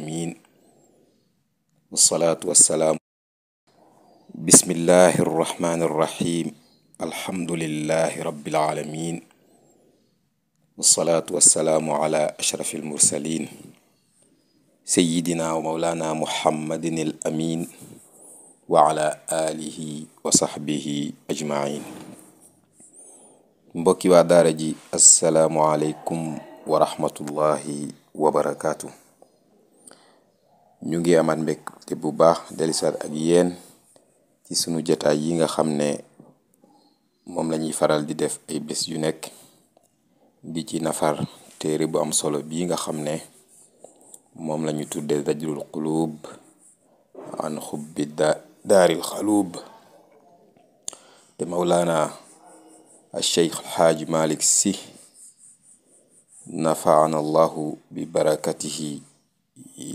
amin wasalaatu wasalaamu bismillahi arrahmani arrahim alhamdulillahi rabbil alamin wasalaatu wasalaamu ala ashrafi almursalin sayidina wa maulana muhammadin al amin wa ala alihi wa sahbihi ajmain. mbokki waa daara ji assalaamu aleykum wa rahmatullahi wa barakaatu. ñu ngi amaat mbégte bu baax dellusiwaat ak yéen ci sunu jotaay yi nga xam ne moom lañuy faral di def ay bés yu nekk di ci nafar téere bu am solo bii nga xam ne moom lañu tudde zajrul qulub an xubbi daaril xaluub te mawlaana al cheikh alxaaji malik si nafaana allahu bi barakatihi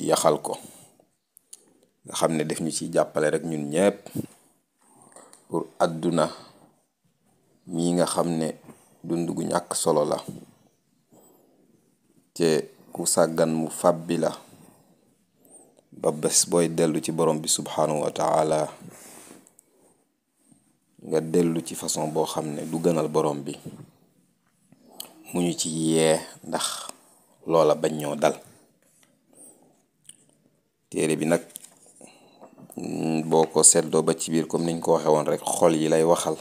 yaxal ko nga xam ne def ñu ci jàppale rek ñun ñépp pour àdduna mi nga xam ne dund gu ñàkk solo la te ku sàggan mu fàbbi la ba bés booy dellu ci borom bi subhanahu wa taala nga dellu ci façon boo xam ne du gënal borom bi mu ñu ci yee ndax loola bañ ñoo dal. téere bi nag boo ko seetloo ba ci biir comme niñ ko waxe woon rek xol yi lay waxal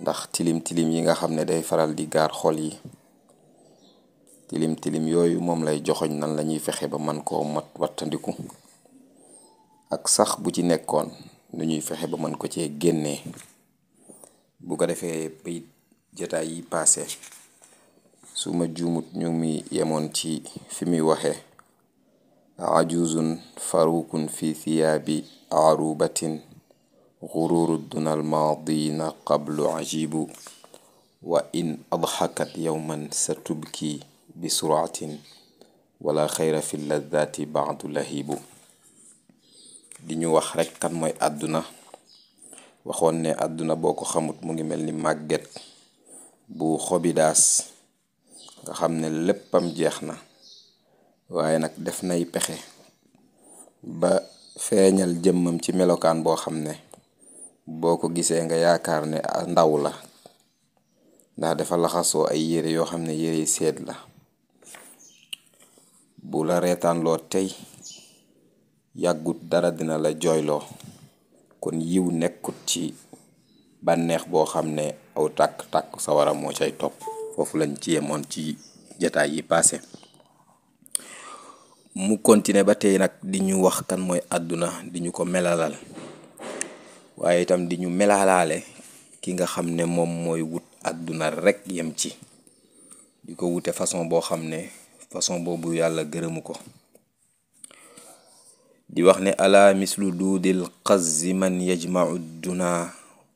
ndax tilim tilim yi nga xam ne day faral di gaar xol yi tilim tilim yooyu moom lay joxoñ nan lañuy fexe ba man koo wattandiku ak sax bu ci nekkoon nu ñuy fexe ba mën ko cee génnee. bu ko defee bayit jotaay yi paase su ma juumut ñu mi yemoon ci fi muy waxee ajuzun farukun fi thiyaabi arubatin gururu dunal maadina qablu ajibu wa in adxakat yowman sa tubki bi suratin wala xayra fi ladati baadu lahibu. di ñu wax rekk kan mooy àdduna. waxoon ne àdduna boo ko xamut mu ngi mel ni màgget bu xobidaas nga xam ne léppam jeex na waaye nag def nay pexe ba feeñal jëmmam ci melokaan boo xam ne boo ko gisee nga yaakaar ne ndaw la ndax dafa laxasoo ay yére yoo xam ne yére seet la. bu la reetaan loo tey yàggut dara dina la jooyloo. kon yiw nekkut ci bànneex boo xam ne aw tàkk-tàkk sawara moo cay topp. foofu lañ ci yemoon ci jataay yi passé mu continuer ba tey nag di ñu wax kan mooy àdduna di ñu ko melalal waaye itam di ñu melalaale ki nga xam ne moom mooy wut àdduna rekk yem ci di ko wute façon boo xam ne façon boobu yàlla gërëmu ko. di wax ne ala mislu duudil qazzi man yajmau duna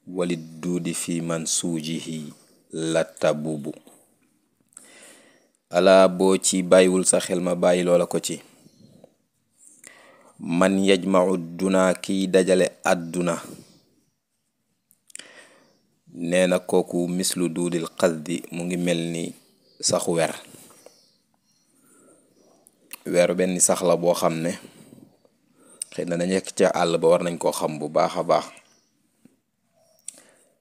walid duudi fi man suujihi la tabubu. ala boo ci bàyyiwul sa xel ma bàyyi loola ko ci. man yajmau duna kiy dajale àdduna nee na kooku mislu duudil qazzi mu ngi mel ni saxu wer. wer benn sax la boo xam ne xëy na nekk ca àll ba war nañ koo xam bu baax a baax.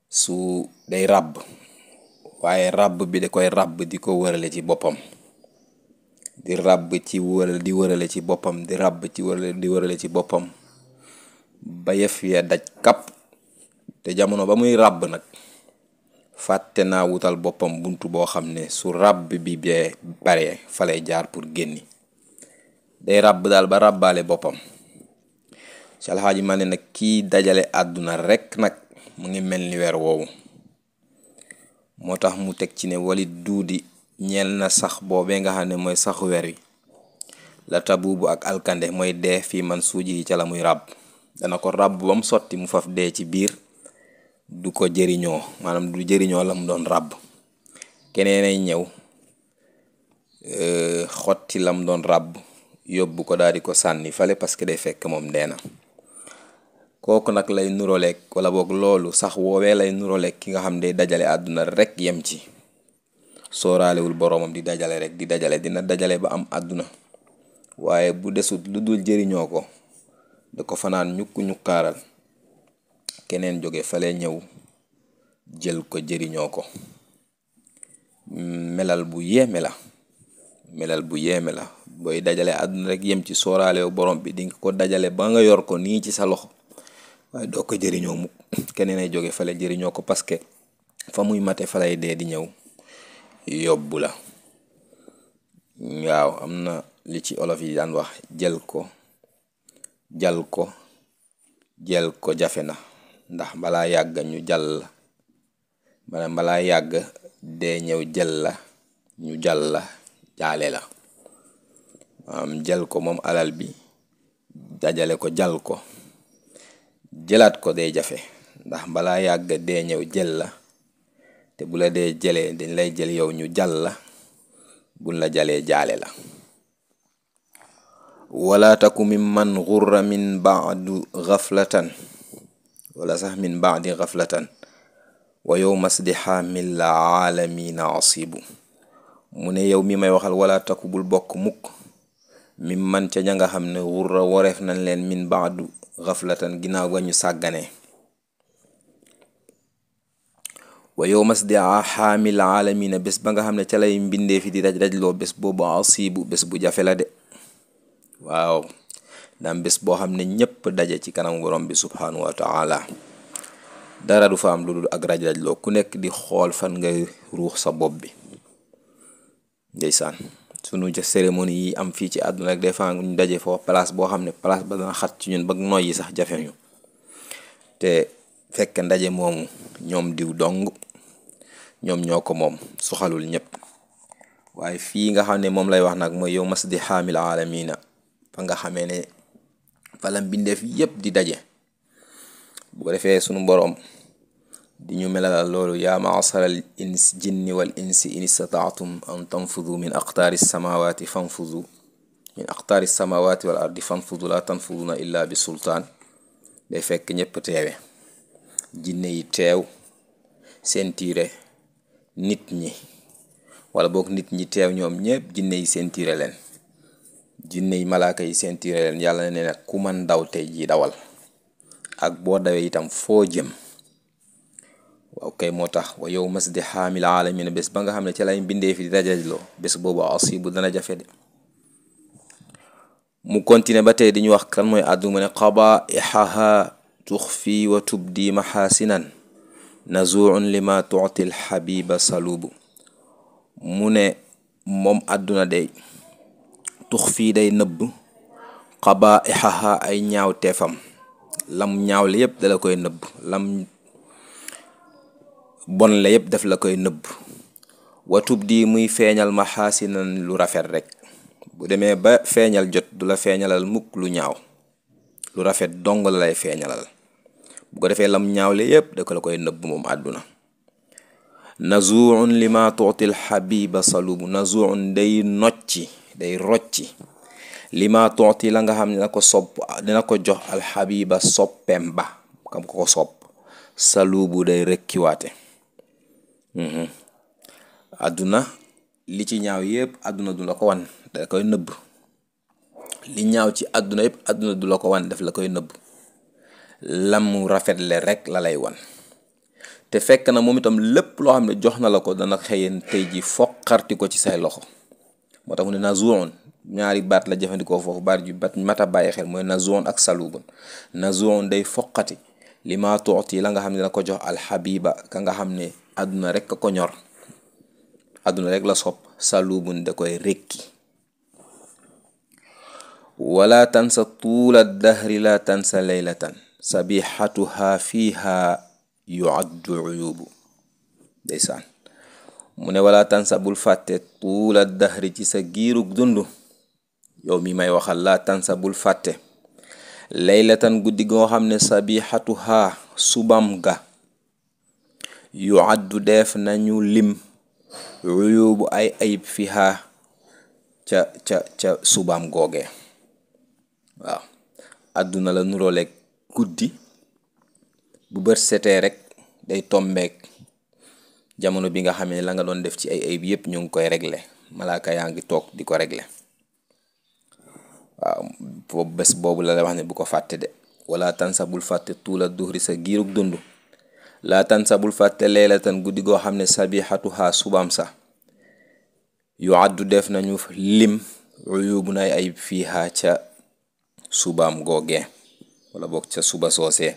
su day ràbb waaye ràbb bi da koy ràbb di ko wërale ci boppam di ràbb ci di wërale ci boppam di ràbb ci di wërale ci boppam ba yëf ya daj kàpp. te jamono ba muy ràbb nag fàtte naa wutal boppam buntu boo xam ne su ràbb bi bee bare fa lay jaar pour génni. day ràbb daal ba ràbbaale boppam. ci alxaaji ma ne nag kii dajale àdduna rekk nag mu ngi mel ni weer woowu. moo tax mu teg ci ne walit duudi ñeel na sax boobee nga xam ne mooy saxu weer wi la tabubu ak alkande mooy dee fii man suuji yi ca la muy ràbb. dana ko ràbb ba mu sotti mu faf dee ci biir du ko jëriñoo maanaam du jëriñoo la mu doon ràbb. keneen ay ñëw xotti la mu doon ràbb yóbbu ko daal di ko sànni fale parce que day fekk moom dee na. kooku nag lay nuroleeg wala boog loolu sax woowee lay nuroleeg ki nga xam day dajale àdduna rek yem ci sooraalewul boroomam di dajale rek di dajale dina dajale ba am àdduna waaye bu desut lu dul jëriñoo ko da ko fanaan ñukkaaral keneen jóge fale ñëw jël ko jëriñoo ko. melal bu yéeme la booy dajale àdduna rek yem ci sooraale borom bi di nga ko dajale ba nga yor ko nii ci sa loxo waaye doo ko jëriñoo mukk keneen ay jóge fale jëriñoo ko parce que fa muy mate falay dee di ñëw yóbbu la. waaw am na li ci olof yi daan wax jël ko jafe na ndax balaa yàgg ñu jàll la balaa yàgg dee ñëw jël la ñu jàll la jaale la. jël ko moom alal bi dajale ko jàll ko jëlaat ko day jafe ndax balaa yàgg dee ñëw jël la te bu la dee jëlee dañ lay jël yow ñu jàll la buñ la jalee jaale la. wala taku mimman ghurra min ba'di ghaflatan wa yawma sdiha min la aalamina asibu. mu ne yow mi may waxal wala taku bul bokk mukk mimman ca ña nga xam ne ghurra wareef nañ leen min ba'du ghaflatan ginnaaw ga ñu sàgganee. wa yawma sdiha xaamil aalamina bés ba nga xam ne ca lay mbindee fi di daj-dajloo bés boobu asibu bés bu jafe la de. waaw daam bés boo xam ne ñépp daje ci kanam borom bi subhanahu wa ta'ala dara du fa am lu dul ak raj-rajloo ku nekk di xool fan ngay ruux sa bopp bi. ndeysaan sunu cérémonie yi am fii ci àdduna rek des fois ñu daje foofu place boo xam ne place ba dana xat ci ñun ba noyyi sax jafe ñu te fekk ndaje moomu ñoom diw dong ñoom ñoo ko moom soxalul ñépp. waaye fii nga xam ne moom lay wax nag mooy yow masdi xaamil aalamina fa nga xamee ne falam bindeef yépp di daje. bu ko defee sunu boroom di ñu melalal loolu yaa ma'saral jinni wal insi in istata'tum an tanfudu min aqtaari samawati wal ardi fanfudu la tanfuduna illa bi sultaan. day fekk ñépp teewe jinne yi teew seen tiire nit ñi wala boog nit ñi teew ñoom ñépp jinne yi seen tiire leen jinne yi malaaka yi seen tiire leen. yàlla ne nag ku man daw tey ji dawal ak boo dawee itam foo jëm. waaw kay moo tax wa yow masdi xaamil aalamina bés ba nga xam ne ci lay mbindee fi di dajajloo bés boobu asibu dana jafe de. mu continuer ba tey di ñu wax kan mooy àdduna mu ne qabaihaha tuxfi wa tubdi maxaasinan nazuun lima tuuti alxabiba salubu. mu ne moom àdduna day tuxfi day nëbb qabaihaha ay ñaaw teefam lam ñaaw la yépp dala koy nëbb lam bon la yépp daf la koy nëbb. watub di muy feeñal maxaasinan lu rafet rek bu demee ba feeñal jot du la feeñalal mukk lu ñaaw lu rafet dong la lay feeñalal. bu ko defee lam ñaaw la yépp da ko la koy nëbb moom àdduna. nazuun lima tuutil xabiba salubu. nazuun day nocci day rocci lima tuuti la nga xam ne dina ko jox alxabiba soppeem ba kam ko sopp salubu day rekkiwaate. àdduna li ci ñaaw yépp àdduna du la ko wan da koy nëbb. li ñaaw ci àdduna yépp àdduna du la ko wan daf la koy nëbb. lamu rafetle rek la lay wan te fekk na moom itam lépp loo xam ne jox na la ko dana xëyeen tey ji foqarti ko ci say loxo. moo tax mu ne nazuun ñaari baat la jëfandikoo foofu baat ju bat mata bàyyi xel mooy nazuun ak salubun. nazuun day foqati li ma tuuti la nga xam ne dana ko jox alxabiba ka nga xam ne àdduna rek ko ñor àdduna rek la sopp. salubun da koy rekki. wala tansa tuula dahri la tansa laylatan sabihatuha fiha yuaddu uyubu. ndeysaan mu ne wala tansa bul fàtte tuula dahri ci sa giirug dund yow mi may waxal la tansa bul fàtte laylatan guddi goo xam ne sabihatuha subam ga yuaddu def nañu lim uyubu ay ayib fiha ca subam googe. waaw àdduna la nuroleeg guddi bu bët setee rek day tombeek jamono bi nga xam ne la nga doon def ci ay ayib yépp ñu ngi koy régler malaaka yaa ngi toog di ko régler. waaw boobu bés boobu la wax ne bu ko fàtte de. wala tansa bul fàtte tuula duhri sa giirug dund. laa tansa bul fàtte leelatan guddi goo xam ne sabihatuha subam sa yu addu def nañu lim uyubu nay ay fiiha ca subaam googee wala boog ca suba soosee.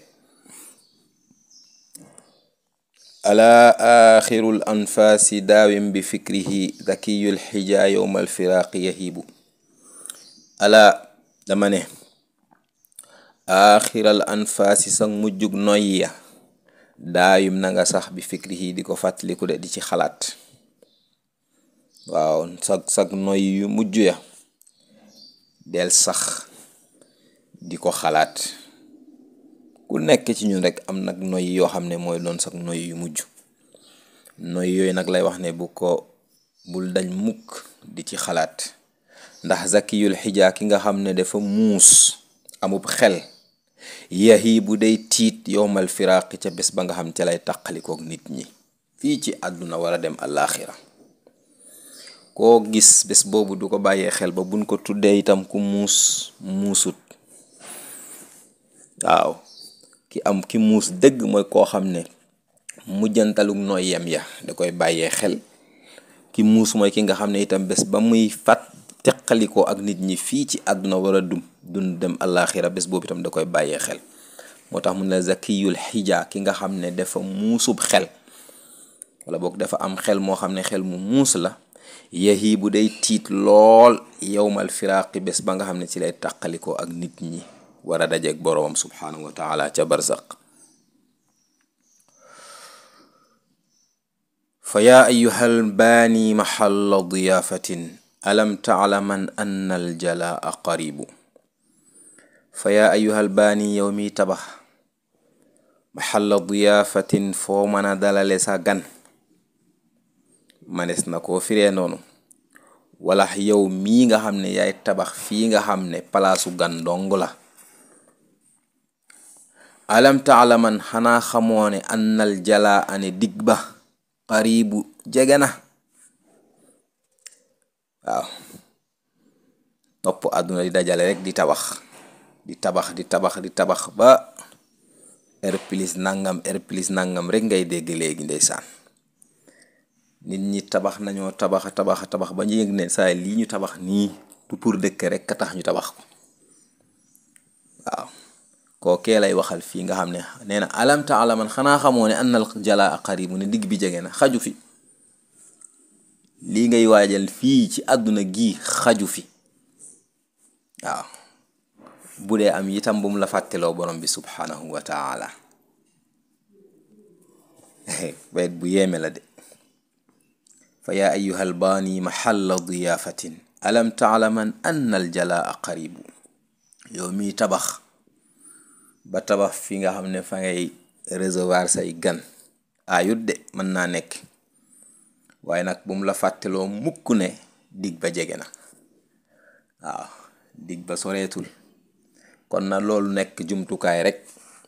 ala axirul anfaasi daawim bi fikrihi zakiyul xija yowmal firaaqi yahibu. ala dama ne axiral anfaasi sa mujjug noyyi ya daawim na nga sax bi fikrihi di ko fàttaliku de di ci xalaat. waaw sag noyyi yu mujj ya del sax di ko xalaat. ku nekk ci ñun rek am nag noyyi yoo xam ne mooy doon sag noyyi yu mujj. noyyi yooyu nag lay wax ne bul dañ mukk di ci xalaat. ndax zakiyul xija ki nga xam ne dafa muus amub xel yahi bu day tiit yowmal firaaqi ca bés ba nga xam ca lay tàqalikook nit ñi fii ci àdduna war a dem àllaaxira. koo gis bés boobu du ko bàyyee xel ba buñ ko tuddee itam ku muusut. waaw ki muus dëgg mooy koo xam ne mujjantalug nooy yem ya da koy bàyyee xel. ki muus mooy ki nga xam ne itam bés ba muy teqalikoo ak nit ñi fii ci àdduna war a dun dem àllaaxira bés boobu itam da koy bàyyee xel. moo tax mun la zakiyul xija ki nga xam ne dafa muusub xel wala boog dafa am xel moo xam ne xel mu muus la. yahi bu day tiit lool yowmal firaaqi bés ba nga xam ne ci lay tàqalikoo ak nit ñi war a dajeeg boroomam subhaanahu wa taala ca barzaq. fa yaa ayyuhal baani maxalla diyaafatin alam taalaman anna aljalaa qaribu. fa yaa ayyuhal baani yow mi tabax maxalla diyaafatin foo mën a dalale sa gan. manes na koo firee noonu. wala yow mii nga xam ne yaay tabax fii nga xam ne palaasu gan dong la. alam taalaman xanaa xamoo ne annal jalaa ane dig ba qaribu jege na. waaw topp àdduna di dajale rek di tabax ba R plus nangam rek ngay dégg léegi ndeysaan. nit ñi tabax nañoo tabax ba ñu yëg ne saa lii ñu tabax nii du pour dëkk rek ka tax ñu tabax ko. waaw kookee lay waxal fii nga xam ne nee na alam taalaman xanaa xamoo ne annal jalaa qaribu ne digg bi jege na xaju fi. lii ngay waajal fii ci àdduna gi xaju fi. waaw bu dee am itam bu mu la fàtteloo borom bi subhanahu wa taala. bayt bu yéeme la de. fa yaa ayyuhal baani maxalla diyaafatin alam taalaman annal jalaa qaribu. yow miy tabax ba tabax fi nga xam ne fa ngay recevoir say gan ayut de mën naa nekk. waaye nag bu mu la fàtteloo mukk ne dig ba jege na. waaw dig ba soreetul. kon na loolu nekk jumtukaay rek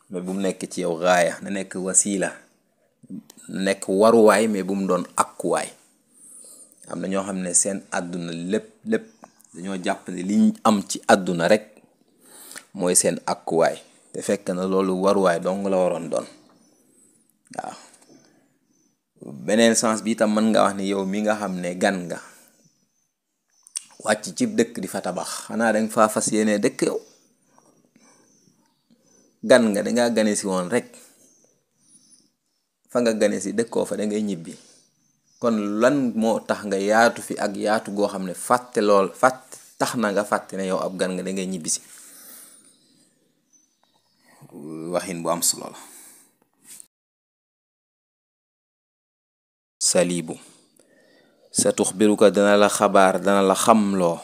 mais bu mu nekk ci yow gaaya na nekk wasiila na nekk waruwaay mais bu mu doon akkuwaay. am na ñoo xam ne seen àdduna lépp dañoo jàpp ne liñ am ci àdduna rek mooy seen akkuwaay te fekk na loolu waruwaay dong la waroon doon. waaw beneen sens bi itam mën nga wax ni yow mi nga xam ne gan nga wàcc ci dëkk di fa tabax xanaa danga faa fas yéene dëkk yow. gan nga dangaa gane si woon rek fa nga gane si dëkkoo fa dangay ñibbi. kon lan moo tax nga yaatu fi ak yaatu goo xam ne fàtte tax na nga fàtte ne yow ab gan nga dangay ñibbi si. waxin bu am solo la. salibu sa tuxbiruka dana la xabaar dana la xamloo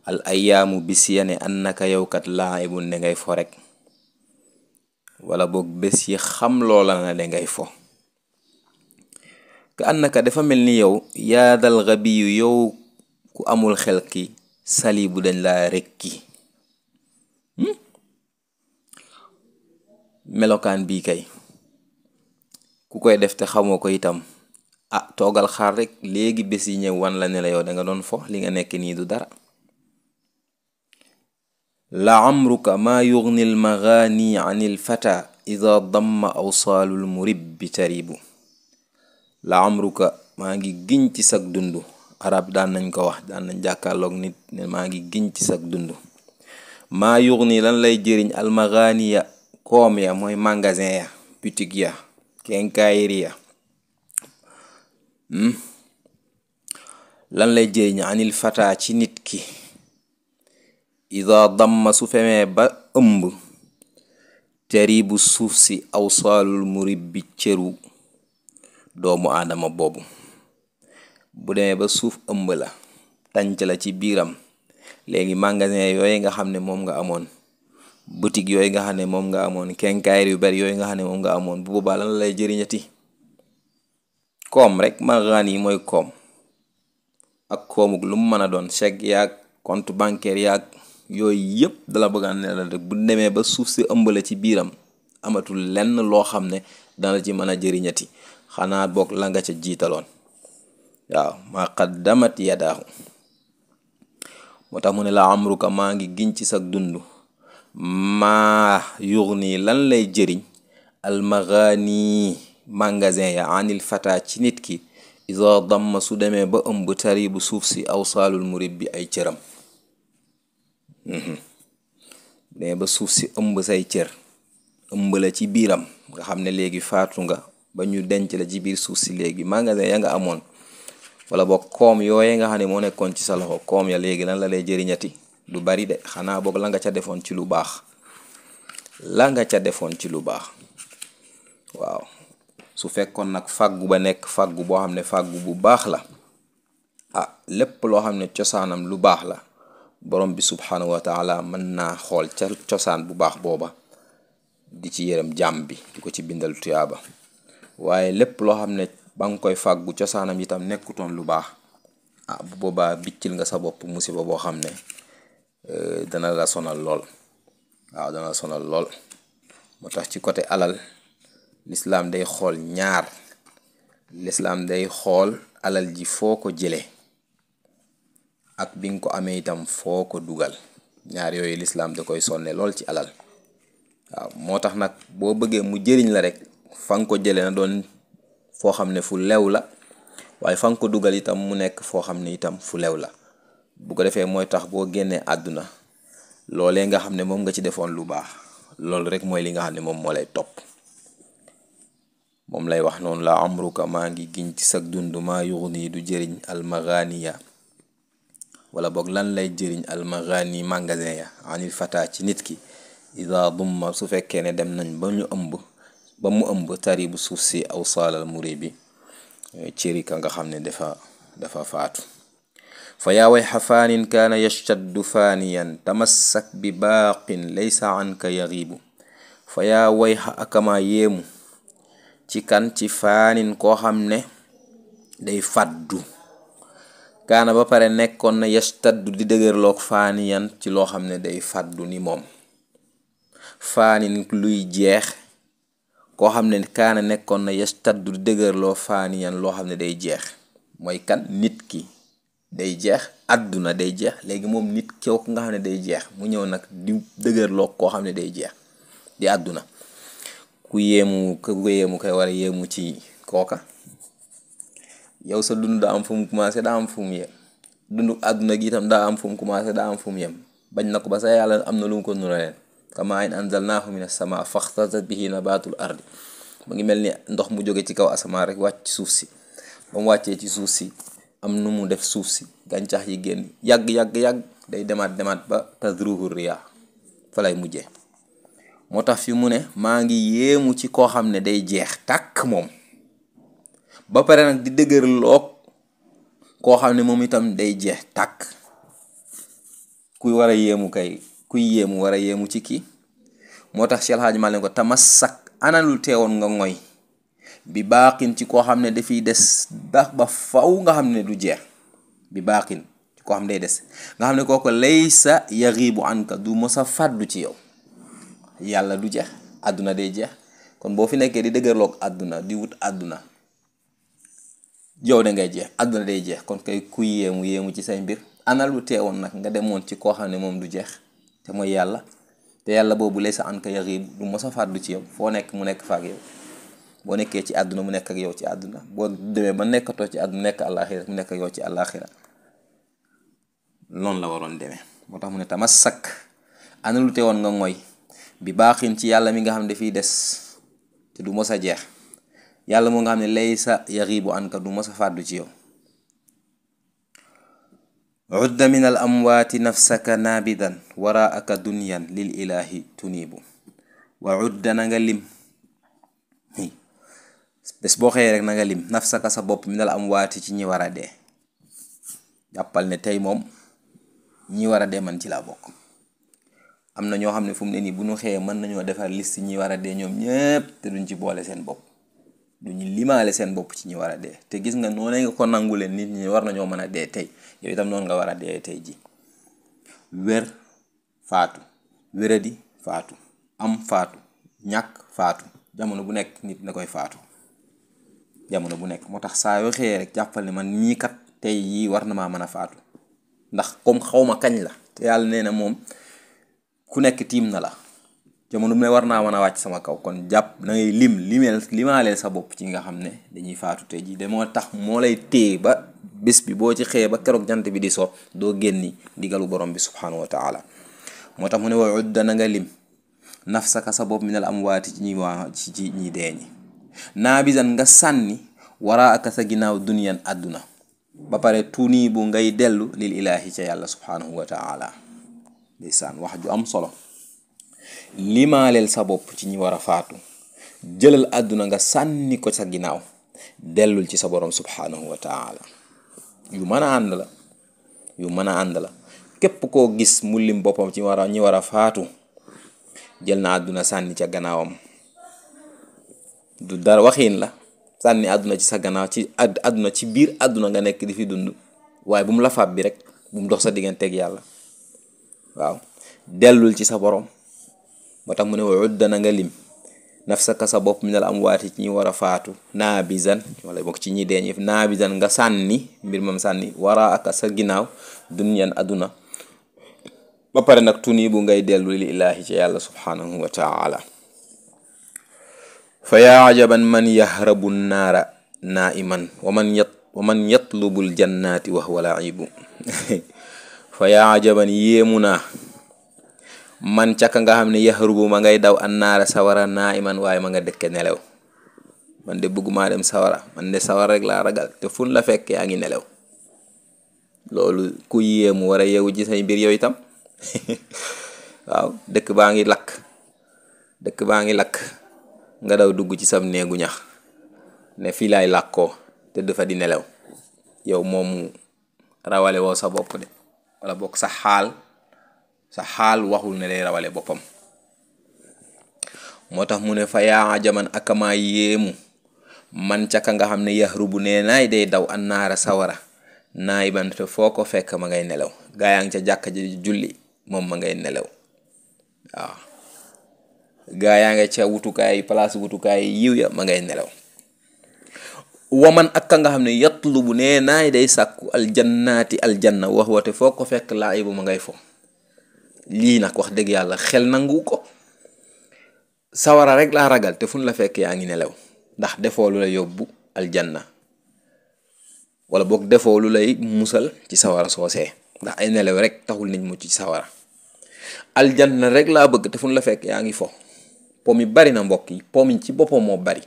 al ayaamu bis ya ne annaka yow kat laayibun ne ngay fo rek. wala boog bés yi xamloo la na de ngay fo. ka annaka dafa mel ni yow yaadal gabiyu yow ku amul xel ki salibu dañ laa rekki. melokaan bii kay ku koy def te xamoo ko itam toogal xaar rek léegi bés yi ñëw wan la ne la yow danga doon fo li nga nekk nii du dara. la amruka maa yugni almaghani an ilfata ida damma awsaalul muribbi taribu. la amruka maa ngi giñ ci sag dund. arab daan nañ ko wax, daan nañ jàkkaarloog nit ne maa ngi giñ ci sag dund. maa yugni lan lay jëriñ almaghani ya koom ya, mooy magasin ya, boutique ya, kenkaayiri ya, lan lay jëriñ anil fata ci nit ki ida damma su femee ba ëmb taribu suuf si awsaalul muribbi cëru doomu aadama boobu. bu demee ba suuf ëmb la, tànc la ci biiram, léegi magasin yooyu nga xam ne moom nga amoon, boutique yooyu nga xam ne moom nga amoon, kenkaayir yu bari yooyu nga xam ne moom nga amoon, bu boobaa lan lay jëriñati? koom rek. magaan yi mooy koom, ak koomuk lu mu mën a doon, chèque yaag compte bancaire yaag yooyu yëpp dala bëggaan ne la rek bu demee ba suuf si ëmb la ci biiram, amatul lenn loo xam ne dana ci mën a jëriñati, xanaa boog la nga ca jiitaloon. waaw, ma qaddamat yadaahu. moo tax mu ne la amruka maa ngi giñ ci sag dund. maa yugni lan lay jëriñ almaghani magasin ya anil fata ci nit ki iza damma su demee ba ëmb taribu suuf si awsaalul muribbi ay cëram. demee ba suuf si ëmb say cër, ëmb la ci biiram, nga xam ne léegi faatu nga ba ñu denc la ci biir suuf si, léegi magasin ya nga amoon wala boog koom yooye nga xam ne moo nekkoon ci sa loxo, koom ya léegi lan la lay jëriñati? du bari de, xanaa boog la nga ca defoon ci lu baax, la nga ca defoon ci lu baax. waaw, su fekkoon nag fàggu ba nekk fàggu boo xam ne fàggu bu baax la, lépp loo xam ne cosaanam lu baax la, borom bi subhanahu wa taala mën naa xool ca cosaan bu baax booba di ci yërëm jàmm bi, di ko ci bindal tuyaaba. waaye lépp loo xam ne ba nga koy fàggu cosaanam itam nekkutoon lu baax, bu boobaa biccil nga sa bopp musiba boo xam ne dana la sonal lool. waaw, dana la sonal lool. moo tax ci côté alal, lislaam day xool ñaar. lislaam day xool alal ji foo ko jëlee ak bi nga ko amee itam foo ko dugal. ñaar yooyu lislaam da koy sonne lool ci alal. waaw, moo tax nag boo bëggee mu jëriñ la rek, fa nga ko jëlee na doon foo xam ne fu lew la, waaye fa nga ko dugal itam mu nekk foo xam ne itam fu lew la. bu ko defee mooy tax boo génnee àdduna, loolee nga xam ne moom nga ci defoon lu baax, loolu rek mooy li nga xam ne moom moo lay topp. moom lay wax noonu, la amruka maa ngi giñ ci sag dund, maa yugni du jëriñ almaghaniya, wala boog lan lay jëriñ almaghani magasin ya anil fata ci nit ki ida dumma su fekkee ne dem nañ ba mu ëmb taribu suuf si awsaalal muribi cëri ka nga xam ne dafa faatu. fa yaa wayxa faanin kaana yashtaddu faaniyan tamassak bi baaqin laysa anka yagibu. fa yaa wayxa akama yéemu ci kan? ci faanin koo xam ne day faddu, kaana ba pare nekkoon na yashtaddu di dëgërloog faaniyan ci loo xam ne day faddu ni moom. faanin luy jeex, koo xam ne kaana nekkoon na yashtaddu di dëgërloo faaniyan loo xam ne day jeex. mooy kan? nit ki day jeex, àdduna day jeex, léegi moom nit kooku nga xam ne day jeex mu ñëw nag di dëgërloo koo xam ne day jeex di àdduna. ku yéemu kay war a yéemu ci kooka. yow sa dund daa am fu mu commencé, daa am fu mu yem. dundu àdduna gi itam daa am fu mu commencé, daa am fu mu yem. bañ na ko ba sa yàlla am na lu mu ko nura leen. kama in anzalnaahu min as-samaa faxtatat bihi nabaatul ardi. mu ngi mel ni ndox mu jóge ci kaw asamaan rek wàcc ci suuf si. ba mu wàccee ci suuf si am nu mu def suuf si, gàncax yi génn yàgg day demaat ba tadruhu riyaa fa lay mujjee. moo tax fi mu ne maa ngi yéemu ci koo xam ne day jeex tàkk moom, ba pare nag di dëgër loog koo xam ne moom itam day jeex tàkk. kuy war a yéemu kay, kuy yéemu war a yéemu ci kii. moo tax Cheikh Hadji Malick ko tamassak, ana lu teewoon nga ngoy bi baaqin ci koo xam ne dafiy des ba faw nga xam ne du jeex. bi baaqin ci koo xam ne day des, nga xam ne kooku laysa yaxiibu anka, du mos a fàddu ci yow. yàlla du jeex, àdduna day jeex. kon boo fi nekkee di dëgërloog àdduna, di wut àdduna, yow da ngay jeex, àdduna day jeex. kon kay kuy yéemu ci say mbir. ana lu teewoon nag nga demoon ci koo xam ne moom du jeex, te mooy yàlla, te yàlla boobu laysa anka yaghib du mos a fàddu ci yow, foo nekk mu nekk fa ak yow. boo nekkee ci àdduna mu nekk ak yow ci àdduna, boo demee ba nekkatoo ci àdduna nekk àllaaxira mu nekk ak yow ci àllaaxira. noonu la waroon demee. moo tax mu ne tamassak ana lu te woon nga mooy bi baaxin ci yàlla mi nga xam ne dafiy des te du mos a jeex, yàlla moo nga xam ne laysa yaxibu anka du mos a fàddu ci yow. udda min al amwaati nafsaka naabidan waraaka dunyan lil ilahi tunibu. wa udda na nga lim bés boo xëyee rek na nga lim nafsaka sa bopp min al amwaati ci ñi war a dee. jàppal ne tey moom ñi war a dee man ci laa bokk. am na ñoo xam ne fu mu ne nii bu ñu xëyee mën nañoo defar liste ñi war a dee ñoom ñépp te duñ ci boole seen bopp, duñu limaale seen bopp ci ñi war a dee. te gis nga noonu nga ko nangu leen nit ñi war nañoo mën a dee tey, yow itam noonu nga war a dee tey ji. wér faatu, wéradi faatu, am faatu, ñàkk faatu, jamono bu nekk nit na koy faatu, jamono bu nekk. moo tax saa yoo xëyee rek jàppal ne man ñii kat tey yii war na maa mën a faatu, ndax comme xawma kañ la te yàlla nee na moom ku nekk tiim na la, jamono bu ne war naa mën a wàcc sama kaw. kon jàpp na ngay limaaleel sa bopp ci nga xam ne dañuy faatu tey jii. de moo tax moo lay téye ba bés bi boo ci xëyee ba keroog jant bi di so doo génni digalu borom bi subhanahu wa taala. moo tax mu ne wa udda na nga lim nafsaka sa bopp minal amwaati ci ñi dee ñi, naabisan nga sànni waraaka sa ginnaaw duniyan àdduna, ba pare tuuni bu ngay dellu lil ilaahi ca yàlla subhanahu wa taala. ndeysaan wax ju am solo. limaaleel sa bopp ci ñi war a faatu, jëlal àdduna nga sànni ko sa ginnaaw, dellul ci sa borom subhanahu wa taala. yu mën a ànd la, yu mën a ànd la. képp koo gis mu lim boppam ci ñi war a faatu, jël na àdduna sànni ca gannaawam. du dara waxiin la, sànni àdduna ci sa gannaaw, ci àdduna ci biir àdduna nga nekk di fi dund, waaye bu mu la fab bi rek, bu mu dox sa digganteeg yàlla. waaw dellul ci sa borom. moo tax mu ne wa udda na nga lim nafsaka sa bopp minal amwaati ci ñi war a faatu, naabisan wala bokk ci ñi dee ñi, naabisan nga sànni mbir mam sànni waraaka sa ginnaaw dunyan àdduna, ba pare nag tuni bu ngay dellu li ilaahi ci yàlla subhanahu wa taala. fa yaa ajaban man yahrabu naara naiman wa man yatlubul jannaati wa huwa laibu. fa yaa ajaban yéemu naa man caka nga xam ne yahrubu ma ngay daw an naara sawara naiman waaye ma nga dëkke nelew. man de bëggumaa dem sawara, man de sawara rek laa ragal, te fun la fekk yaa ngi nelew. loolu ku yéemu war a yeewu ci say mbir yow itam. waaw dëkk baa ngi lakk nga daw dugg ci sam néegu ñax ne fii laay làkkoo te dafa di nelew. yow moomu rawale woo sa bopp de, wala bokk sa xaal waxul ne lay rawale boppam. moo tax mu ne fa yaa ajaman akamaa yéemu man caka nga xam ne yahrubu nee naay day daw annaara sawara naay ban te foo ko fekk ma ngay nelaw. gaa yaa ngi ca jàkka ji julli, moom ma ngay nelaw. waaw gaa yaa ngi ca wutukaay place wutukaay yiw ya, ma ngay nelaw. waman ak ka nga xam ne yatlubu nee naay day sàkku aljannaati aljanna wax wate foo ko fekk laa ibu ma ngay fo. lii nag wax dëgg yàlla xel nangu ko. sawara rek laa ragal te fu la fekk yaa ngi nelaw, ndax defoo lu lay yóbbu aljanna, wala boog defoo lu lay musal ci sawara soosee, ndax ay nelaw rek taxul nit mucc ci sawara. aljanna rek laa bëgg te fu la fekk yaa ngi fo. po mi bari na mbokk yi, po mi ci boppam moo bari.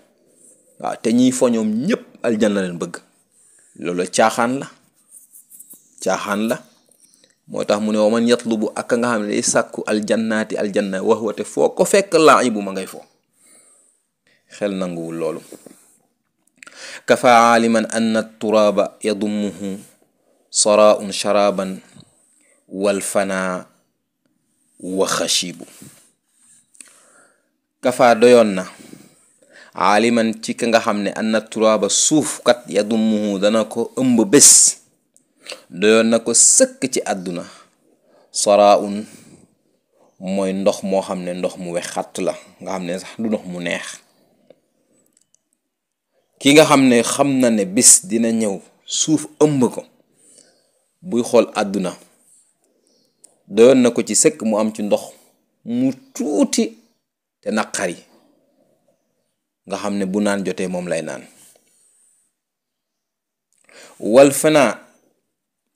waaw te ñiy fo ñoom ñépp aljanna leen bëgg. loolu caaxaan la. moo tax mu ne wa man yatlubu ak nga xam ne day sàkku aljannaati aljanna wax wate foo ko fekk laibu ma ngay fo. xel nanguwul loolu. kafa aliman anna turaaba yadumuhu saraun sharaban wal fana wa xashibu. kafa doyoon na aliman ci ka nga xam ne anna turaaba suuf kat yadumuhu dana ko ëmb bés. doyoon na ko sëkk ci àdduna. saraun mooy ndox moo xam ne ndox mu wex xatt la, nga xam ne sax du ndox mu neex. ki nga xam ne xam na ne bis dina ñëw suuf ëmb ko, buy xool àdduna doyoon na ko ci sëkk mu am ci ndox mu tuuti te naqari nga xam ne bu naan jotee moom lay naan. wal fana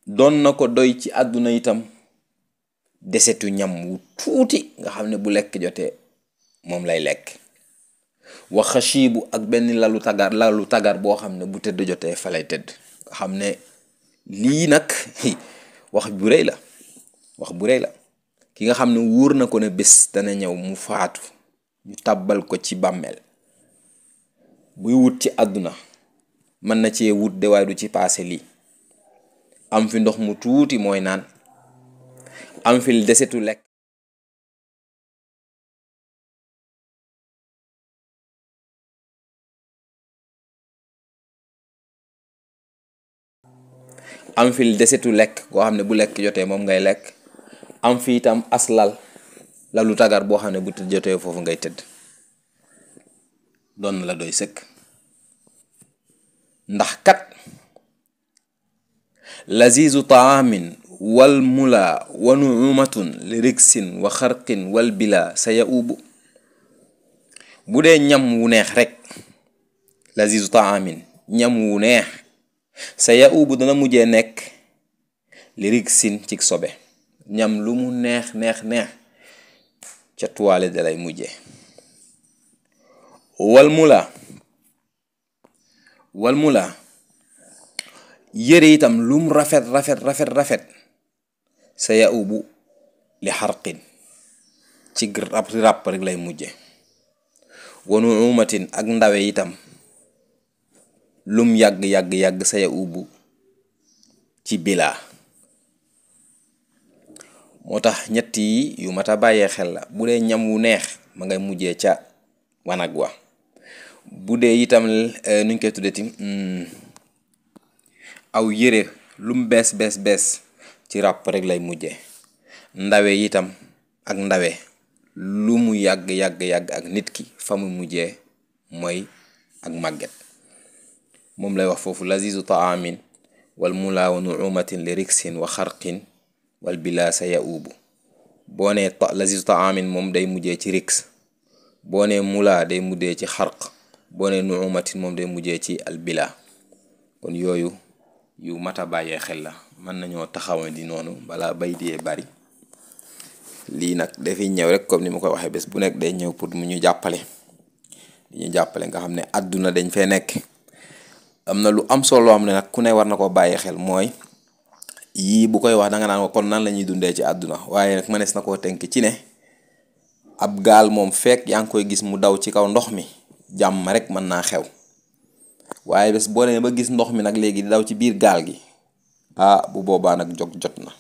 doon na ko doy ci àdduna itam desetu ñam wu tuuti nga xam ne bu lekk jotee moom lay lekk. wa xashiibu ak benn lalu tagar boo xam ne bu tëdd jotee fa lay tëdd nga xam ne lii nag wax bu rëy la ki nga xam ne wóor na ko ne bés dana ñëw mu faatu ñu tàbbal ko ci bàmmeel buy wut ci àdduna mën na cee wut de waaye du ci paase lii. am fi ndox mu tuuti mooy naan, am fi desetu lekk koo xam ne bu lekk jotee moom ngay lekk. am fi itam lalu tagar boo xam ne bu tëdd jotee foofu ngay tëdd. doon na la doy sëkk. ndax kat lazizu taamin wal mula wa nuumatun li rigsin wa xarqin wal bila sa yaubu. bu dee ñam wu neex rek, lazizu taamin ñam wu neex, sa yaubu dana mujjee nekk li rigsin ci sobe. ñam lu mu neex ca tuwaale da lay mujjee. wal mula yére itam lum rafet sa yaubu li xarqin ci ràpp rek lay mujje. wa nuumatin ak ndawe itam lum yàgg sa yaubu ci bilaa. moo tax ñett yi yu mat a bàyyee xel la. bu dee ñam wu neex ma ngay mujjee ca wanag wa. bu dee itam nuñ koy tuddeti aw yére lum bees ci ràpp rek lay mujjee. ndawe itam ak ndawe lu mu yàgg ak nit ki fa mu mujjee mooy ak màgget. moom lay wax foofu lazizu taamin wal mula wa nuumatin li riksin wa xarqin wal bila sa yaubu. boo nee lazizu taamin moom day mujjee ci riks, boo nee mula day mujjee ci xarq, boo nee nuumatin moom day mujjee ci al bila. kon yooyu yu mata bàyyee xel la. mën nañoo taxawa di noonu balaa bay dee bari. lii nag dafay ñëw rek comme ni ma koy waxee bés bu nekk day ñëw pour mu ñu jàppale nga xam ne àdduna dañ fee nekk. am na lu am solo loo xam ne nag ku ne war na koo bàyyi xel mooy yii bu koy wax da nga naan kon nan la ñuy dundee ci àdduna, waaye nag mënees na koo tënk ci ne ab gaal moom fekk yaa ngi koy gis mu daw ci kaw ndox mi jàmm rek mën naa xew. waaye bés boo demee ba gis ndox mi nag léegi di daw ci biir gaal gi, bu boobaa nag jot na.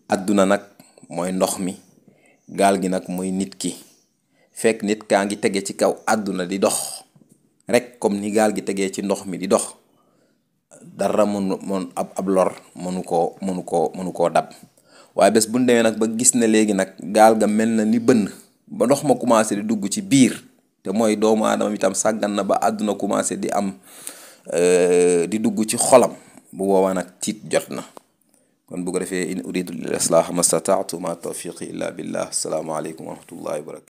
àdduna nag mooy ndox mi, gaal gi nag mooy nit ki. fekk nit kaa ngi tege ci kaw àdduna di dox rek comme ni gaal gi tegee ci ndox mi di dox, dara ab lor mënu koo dab. waaye bés bu ñu demee nag ba gis ne léegi nag gaal ga mel na ni bënn ba ndox ma commencé di dugg ci biir, te mooy doomu aadama itam sàggan na ba àdduna commencé di am di dugg ci xolam, bu boobaa nag tiit jot na. kon bu ko defee in uridu lil islaaha ma stataatu ma tawfiqi illa billah. assalaamu aleykum wa rahmatullahi wa barakatu.